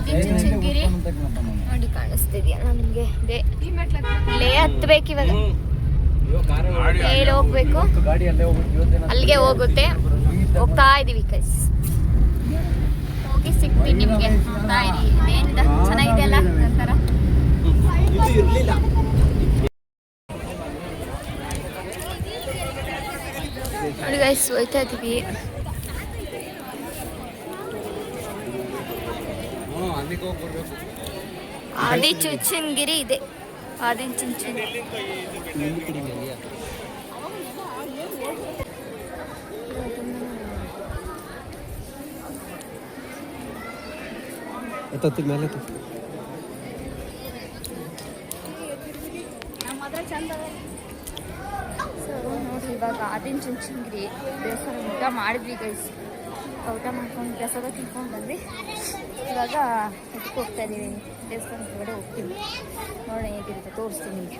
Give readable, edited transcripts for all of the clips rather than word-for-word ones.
ಚುಂಚನಗಿರಿ ನೋಡಿ ಕಾಣಿಸ್ತಿದ್ಯಲ್ಲ ನಿಮ್ಗೆ. ಲೇ ಹತ್ಬೇಕು ಇವಾಗ, ಮೇಲೆ ಹೋಗ್ಬೇಕು, ಅಲ್ಲಿಗೆ ಹೋಗುತ್ತೆ. ಹೋಗ್ತಾ ಇದೀವಿ ಕೈಸ್, ಹೋಗಿ ಸಿಗ್ತೀನಿ ನಿಮ್ಗೆ. ಹೋಗ್ತಾ ಇದೀವಿ. ಇದೇನಿದೆ ಚೆನ್ನಾಗಿದೆ ಅಲ್ಲ ಒಂಥರ. ನೋಡಿ ಗೈಸ್ ಹೋಯ್ತಾ ಇದೀವಿ. ಆದಿ ಚುಂಚನಗಿರಿ ಇದೆ. ಆದಿ ಚುಂಚನಗಿರಿ ಮೇಲೆ ನೋಡಿ ಇವಾಗ ಆದಿ ಚುಂಚನಗಿರಿ ದೇವಸ್ಥಾನ ಊಟ ಮಾಡಿದ್ವಿ ಗೈಸ್. ಊಟ ಮಾಡ್ಕೊಂಡು ಪ್ರಸಾದ ತಿನ್ಕೊಂಡು ಬಂದ್ವಿ. ಇವಾಗ ಇದಕ್ಕೆ ಹೋಗ್ತಾ ಇದ್ದೀವಿ, ದೇವಸ್ಥಾನದ ಹೊರಗಡೆ ಹೋಗ್ತೀವಿ. ನೋಡೋಣ ಹೇಗಿರುತ್ತೆ, ತೋರಿಸ್ತೀನಿ ನಿಮಗೆ.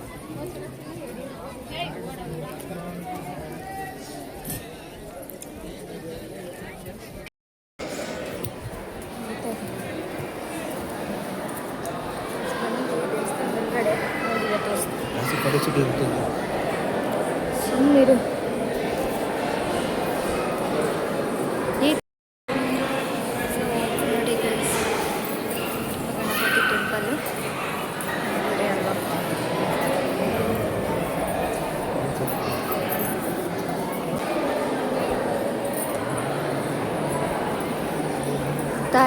ದೇವಸ್ಥಾನದ ಹೊರಗಡೆ ನೋಡಿಲ್ಲ, ತೋರಿಸ್ತೀನಿ. ಸುಮ್ಮನಿರು.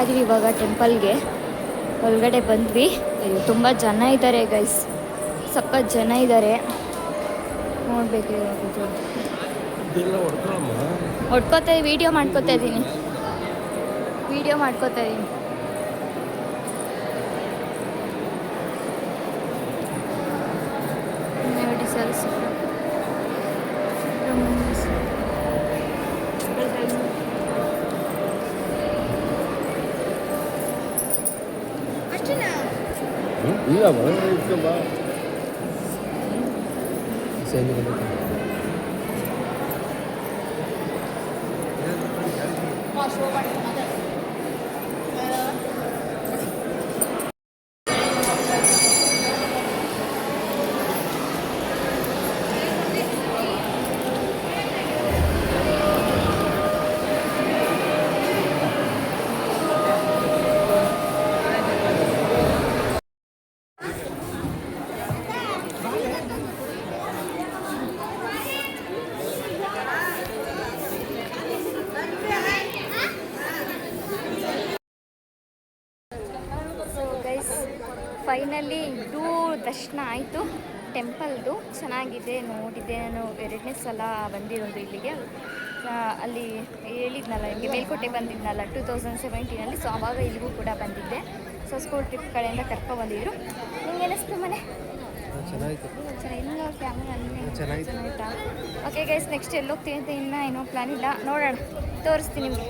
ಇದೀವಿ ಇವಾಗ ಟೆಂಪಲ್ಗೆ ಒಳಗಡೆ ಬಂದ್ವಿ. ತುಂಬ ಜನ ಇದ್ದಾರೆ ಗೈಸ್, ಸಖತ್ ಜನ ಇದ್ದಾರೆ. ನೋಡ್ಬೇಕು, ಹೊಡ್ಕೋತಾ ವಿಡಿಯೋ ಮಾಡ್ಕೋತಾ ಇದ್ದೀನಿ. ನೋಡಿ ಸರ್, ಇಲ್ಲ ಬಾ ಫೈನಲಿ ಇದು ದರ್ಶನ ಆಯಿತು ಟೆಂಪಲ್ದು. ಚೆನ್ನಾಗಿದೆ, ನೋಡಿದೆ. ನಾನು 2ನೇ ಸಲ ಬಂದಿರೋದು ಇಲ್ಲಿಗೆ. ಅಲ್ಲಿ ಹೇಳಿದ್ನಲ್ಲ ನಿಮಗೆ, ಮೇಲ್ಕೋಟೆ ಬಂದಿದ್ನಲ್ಲ 2017 ಸೊ ಆವಾಗ ಇಲ್ಲಿಗೂ ಕೂಡ ಬಂದಿದ್ದೆ. ಸೊ ಸ್ಕೂಲ್ ಟ್ರಿಪ್ ಕಡೆಯಿಂದ ಕರ್ಕೊಬಂದಿದ್ರು. ನಿಮ್ಗೆ ಏನಿಸ್ತು ಮನೆ? ಚೆನ್ನಾಗಿತ್ತು. ಚೆನ್ನಾಗಿತ್ತಾ? ಓಕೆ ಗೈಸ್, ನೆಕ್ಸ್ಟ್ ಎಲ್ಲಿ ಹೋಗ್ತೀನಿ ಅಂತ ಇನ್ನೂ ಏನೋ ಪ್ಲಾನ್ ಇಲ್ಲ, ನೋಡೋಣ, ತೋರಿಸ್ತೀನಿ ನಿಮಗೆ.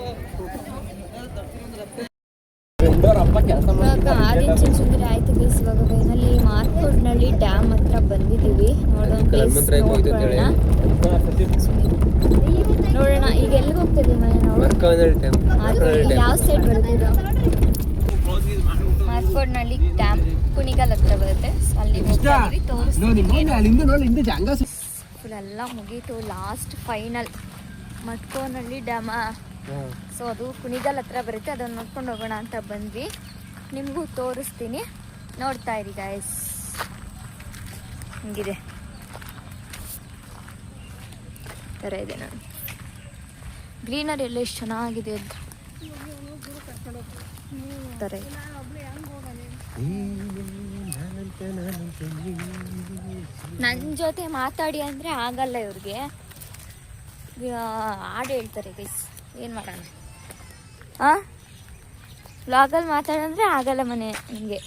ಇವಾಗ ಆದಿ ಚುಂಚನಗಿರಿ ಆಯ್ತು ಗೈಸ್. ಇವಾಗ ಫೈನಲಿ ಮಾರ್ಕೋಡ್ನಳ್ಳಿ ಡ್ಯಾಮ್ ಹತ್ರ ಬಂದಿದ್ದೀವಿ. ನೋಡೋಣ ಈಗ ಎಲ್ಲಿಗೆ ಹೋಗ್ತಿದ್ದೀವಿ ಮನೆ? ಯಾವ ಸೈಡ್ ಬರುತ್ತೆ? ಮಾರ್ಕೋಡ್ನಳ್ಳಿ ಡ್ಯಾಮ್ ಕುಣಿಗಲ್ ಹತ್ರ ಬರುತ್ತೆ. ಅಲ್ಲಿ ಹೋಗ್ತೀವಿ, ತೋರಿಸ್ತೀವಿ. ಫುಲ್ ಎಲ್ಲ ಮುಗೀತು. Last final Matkonahalli dam. So ಅದು ಕುಣಿಗಲ್ ಹತ್ರ ಬರುತ್ತೆ, ಅದನ್ನು ನೋಡ್ಕೊಂಡು ಹೋಗೋಣ ಅಂತ ಬಂದ್ವಿ. ನಿಮಗೂ ತೋರಿಸ್ತೀನಿ, ನೋಡ್ತಾ ಇರಿ ಗಾಯ್ಸ್. ಹಿಂಗಿದೆ ಥರ ಇದೆ ನೋಡಿ, ಗ್ರೀನರಿ ಎಲ್ಲ ಎಷ್ಟು ಚೆನ್ನಾಗಿದೆ ಅಂತ ಥರ ಇದೆ. ನನ್ನ ಜೊತೆ ಮಾತಾಡಿ ಅಂದರೆ ಆಗಲ್ಲ, ಇವ್ರಿಗೆ ಹಾಡು ಹೇಳ್ತಾರೆ ಗೈಸ್, ಏನು ಮಾಡೋಣ? ವ್ಲಾಗಲ್ಲಿ ಮಾತಾಡಂದ್ರೆ ಆಗಲ್ಲ ಮನೆ ಹಿಂಗೆ.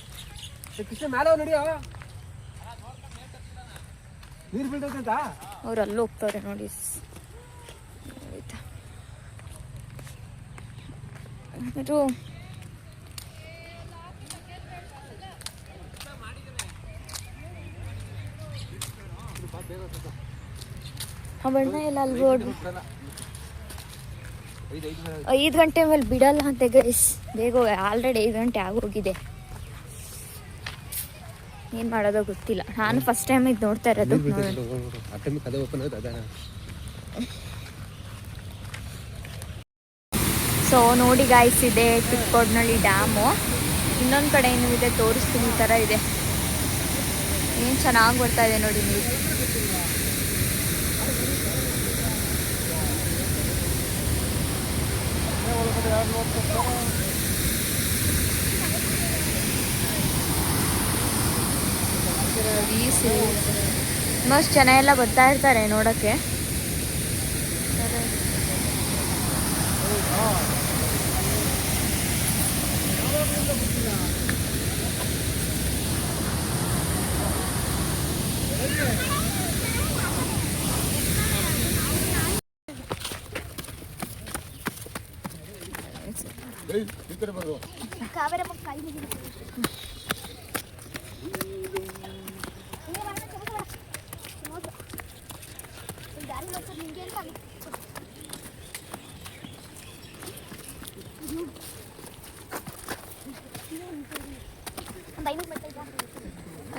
ಅವ್ರು ಅಲ್ಲಿ ಹೋಗ್ತವ್ರೆ ನೋಡಿ. ಇದು ಬಣ್ಣ ಎಲ್ಲ ಅಲ್ಲಿ ರೋಡ್ 5 ಗಂಟೆ ಮೇಲೆ ಬಿಡಲ್ಲ ಅಂತೆ ಗೈಸ್. ಬೇಗ ಆಲ್ರೆಡಿ 5 ಗಂಟೆ ಆಗೋಗಿದೆ. ಏನು ಮಾಡೋದೋ ಗೊತ್ತಿಲ್ಲ. ನಾನು ಫಸ್ಟ್ ಟೈಮ್ ಇದು ನೋಡ್ತಾ ಇರೋದು. ಸೊ ನೋಡಿ ಗಾಯ್ಸ್, ಇದೆ ಚಿಕ್ಕೋಡ್ನಳ್ಳಿ ಡ್ಯಾಮು. ಇನ್ನೊಂದು ಕಡೆ ಏನೂ ಇದೆ, ತೋರಿಸ್ತೀನಿ. ಈ ಥರ ಇದೆ. ಏನು ಚೆನ್ನಾಗಿ ಬರ್ತಾ ಇದೆ ನೋಡಿ ನೀವು. ಮಸ್ತ್ ಜನ ಎಲ್ಲ ಬರ್ತಾ ಇರ್ತಾರೆ ನೋಡೋಕ್ಕೆ.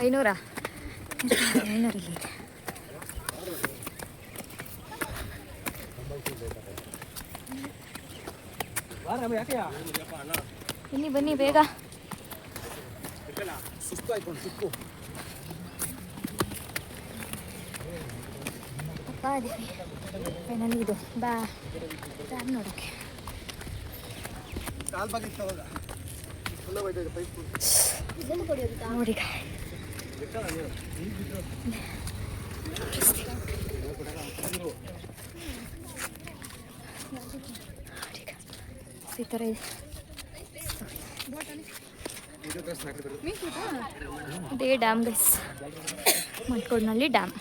ಐನೂರ 500 ಬನ್ನಿ ಬನ್ನಿ ಬೇಗ. ಫೈನಲಿ ಇದು ಬಾ ಡ್ಯಾಮ್ ನೋಡೋಕ್ಕೆ. ನೋಡಿ ಈ ಥರ ಇದೆ. ಇದೇ ಡ್ಯಾಮ್ ಗೈಸ್, ಮಟ್ಕೋಡ್ನಲ್ಲಿ ಡ್ಯಾಮ್.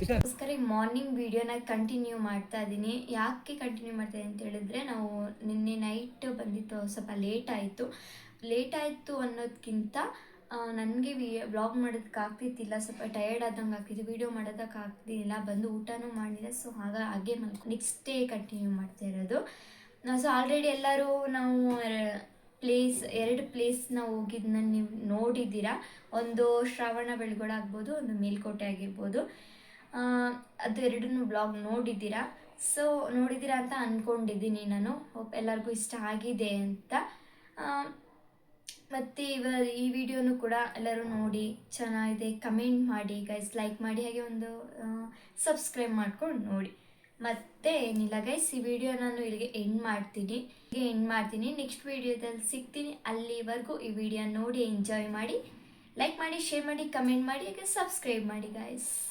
ಅದಕ್ಕೋಸ್ಕರ ಈ ಮಾರ್ನಿಂಗ್ ವಿಡಿಯೋನ ಕಂಟಿನ್ಯೂ ಮಾಡ್ತಾ ಇದ್ದೀನಿ. ಯಾಕೆ ಕಂಟಿನ್ಯೂ ಮಾಡ್ತಾ ಇದ್ದೀನಿ ಅಂತ ಹೇಳಿದ್ರೆ, ನಾವು ನಿನ್ನೆ ನೈಟ್ ಬಂದಿದ್ದು ಸ್ವಲ್ಪ ಲೇಟ್ ಆಯಿತು ಅನ್ನೋದಕ್ಕಿಂತ ನನಗೆ ವ್ಲಾಗ್ ಮಾಡೋದಕ್ಕೆ ಆಗ್ತಿದ್ದಿಲ್ಲ. ಸ್ವಲ್ಪ ಟಯರ್ಡ್ ಆದಂಗೆ ಆಗ್ತಿತ್ತು, ವೀಡಿಯೋ ಮಾಡೋದಕ್ಕೆ ಆಗ್ತಿದ್ದಿಲ್ಲ. ಬಂದು ಊಟನೂ ಮಾಡಿದೆ. ಸೊ ಹಾಗೆ ನೆಕ್ಸ್ಟ್ ಡೇ ಕಂಟಿನ್ಯೂ ಮಾಡ್ತಾ ಇರೋದು. ಸೊ ಆಲ್ರೆಡಿ ಎಲ್ಲರೂ ನಾವು 2 ಪ್ಲೇಸ್ನ ಹೋಗಿದ್ದನ್ನ ನೀವು ನೋಡಿದ್ದೀರಾ. ಒಂದು ಶ್ರಾವಣ ಬೆಳಗೊಳ ಆಗ್ಬೋದು, ಒಂದು ಮೇಲ್ಕೋಟೆ ಆಗಿರ್ಬೋದು. ಅದು ಎರಡನ್ನೂ ಬ್ಲಾಗ್ ನೋಡಿದ್ದೀರಾ. ಸೊ ನೋಡಿದ್ದೀರಾ ಅಂತ ಅಂದ್ಕೊಂಡಿದ್ದೀನಿ ನಾನು. ಹೋಪ್ ಎಲ್ಲರಿಗೂ ಇಷ್ಟ ಆಗಿದೆ ಅಂತ. ಮತ್ತು ಈ ವಿಡಿಯೋನು ಕೂಡ ಎಲ್ಲರೂ ನೋಡಿ ಚೆನ್ನಾಗಿದೆ ಕಮೆಂಟ್ ಮಾಡಿ ಗೈಸ್, ಲೈಕ್ ಮಾಡಿ, ಹಾಗೆ ಒಂದು ಸಬ್ಸ್ಕ್ರೈಬ್ ಮಾಡ್ಕೊಂಡು ನೋಡಿ. ಮತ್ತೆ ಏನಿಲ್ಲ ಗೈಸ್, ಈ ವಿಡಿಯೋ ನಾನು ಇಲ್ಲಿಗೆ ಎಂಡ್ ಮಾಡ್ತೀನಿ. ನೆಕ್ಸ್ಟ್ ವಿಡಿಯೋದಲ್ಲಿ ಸಿಗ್ತೀನಿ. ಅಲ್ಲಿವರೆಗೂ ಈ ವಿಡಿಯೋ ನೋಡಿ ಎಂಜಾಯ್ ಮಾಡಿ, ಲೈಕ್ ಮಾಡಿ, ಶೇರ್ ಮಾಡಿ, ಕಮೆಂಟ್ ಮಾಡಿ, ಹಾಗೆ ಸಬ್ಸ್ಕ್ರೈಬ್ ಮಾಡಿ ಗೈಸ್.